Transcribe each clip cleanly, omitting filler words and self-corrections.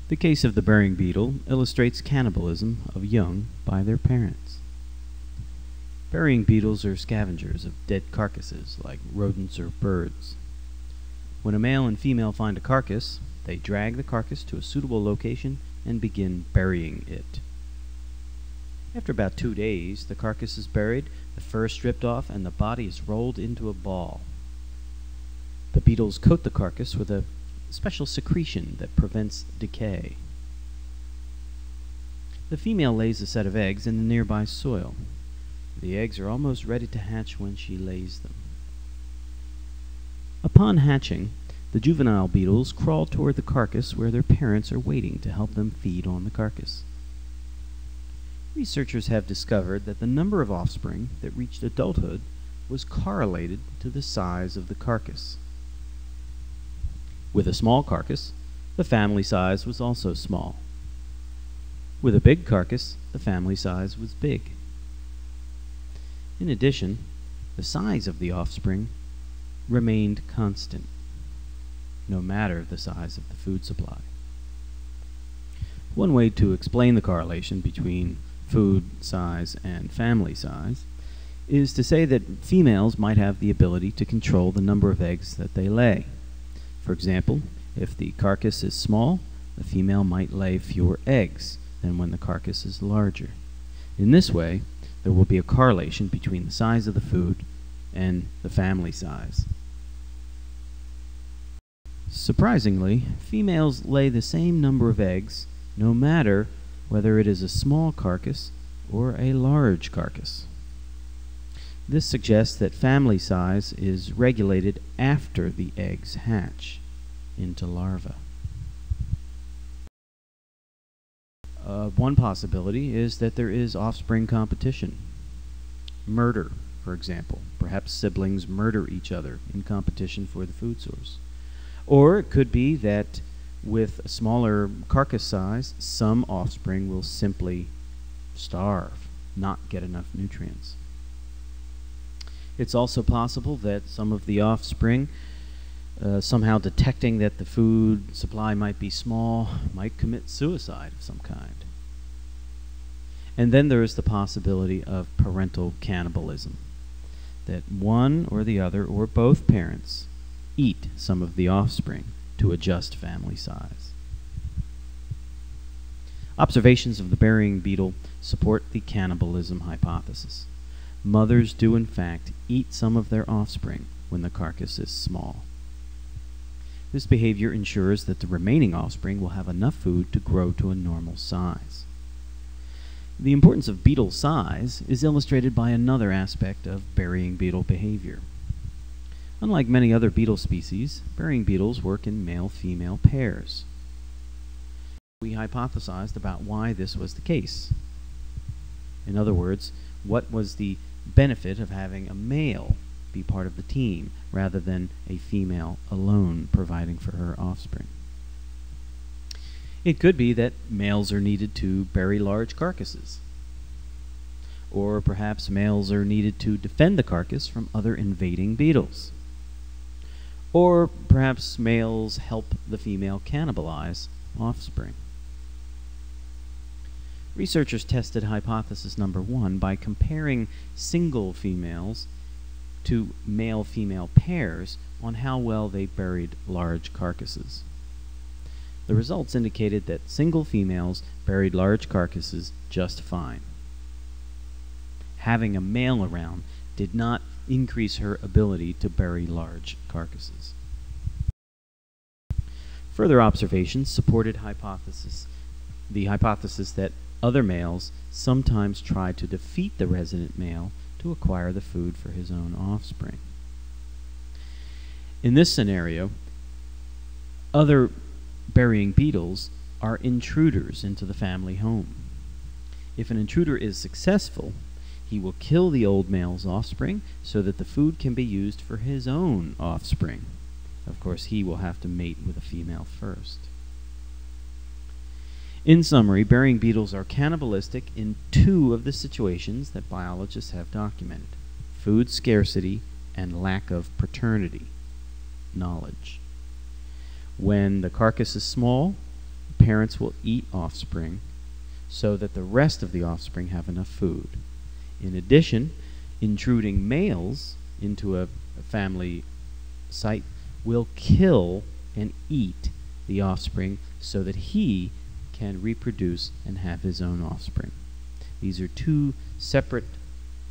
The case of the burying beetle illustrates cannibalism of young by their parents. Burying beetles are scavengers of dead carcasses, like rodents or birds. When a male and female find a carcass, they drag the carcass to a suitable location and begin burying it. After about 2 days, the carcass is buried, the fur stripped off, and the body is rolled into a ball. The beetles coat the carcass with a special secretion that prevents decay. The female lays a set of eggs in the nearby soil. The eggs are almost ready to hatch when she lays them. Upon hatching, the juvenile beetles crawl toward the carcass where their parents are waiting to help them feed on the carcass. Researchers have discovered that the number of offspring that reached adulthood was correlated to the size of the carcass. With a small carcass, the family size was also small. With a big carcass, the family size was big. In addition, the size of the offspring remained constant, no matter the size of the food supply. One way to explain the correlation between food size and family size is to say that females might have the ability to control the number of eggs that they lay. For example, if the carcass is small, the female might lay fewer eggs than when the carcass is larger. In this way, there will be a correlation between the size of the food and the family size. Surprisingly, females lay the same number of eggs no matter whether it is a small carcass or a large carcass. This suggests that family size is regulated after the eggs hatch into larvae. One possibility is that there is offspring competition. Murder, for example. Perhaps siblings murder each other in competition for the food source. Or it could be that with a smaller carcass size, some offspring will simply starve, not get enough nutrients. It's also possible that some of the offspring, somehow detecting that the food supply might be small, might commit suicide of some kind. And then there is the possibility of parental cannibalism, that one or the other or both parents eat some of the offspring to adjust family size. Observations of the burying beetle support the cannibalism hypothesis. Mothers do in fact eat some of their offspring when the carcass is small. This behavior ensures that the remaining offspring will have enough food to grow to a normal size. The importance of beetle size is illustrated by another aspect of burying beetle behavior. Unlike many other beetle species, burying beetles work in male-female pairs. We hypothesized about why this was the case. In other words, what was the benefit of having a male be part of the team rather than a female alone providing for her offspring? It could be that males are needed to bury large carcasses. Or perhaps males are needed to defend the carcass from other invading beetles. Or perhaps males help the female cannibalize offspring. Researchers tested hypothesis number 1 by comparing single females to male-female pairs on how well they buried large carcasses. The results indicated that single females buried large carcasses just fine. Having a male around did not increase her ability to bury large carcasses. Further observations supported the hypothesis that other males sometimes try to defeat the resident male to acquire the food for his own offspring. In this scenario, other burying beetles are intruders into the family home. If an intruder is successful, he will kill the old male's offspring so that the food can be used for his own offspring. Of course, he will have to mate with a female first. In summary, burying beetles are cannibalistic in 2 of the situations that biologists have documented: food scarcity and lack of paternity knowledge. When the carcass is small, parents will eat offspring so that the rest of the offspring have enough food. In addition, intruding males into a family site will kill and eat the offspring so that he can reproduce and have his own offspring. These are two separate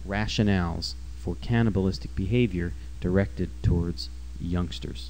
rationales for cannibalistic behavior directed towards youngsters.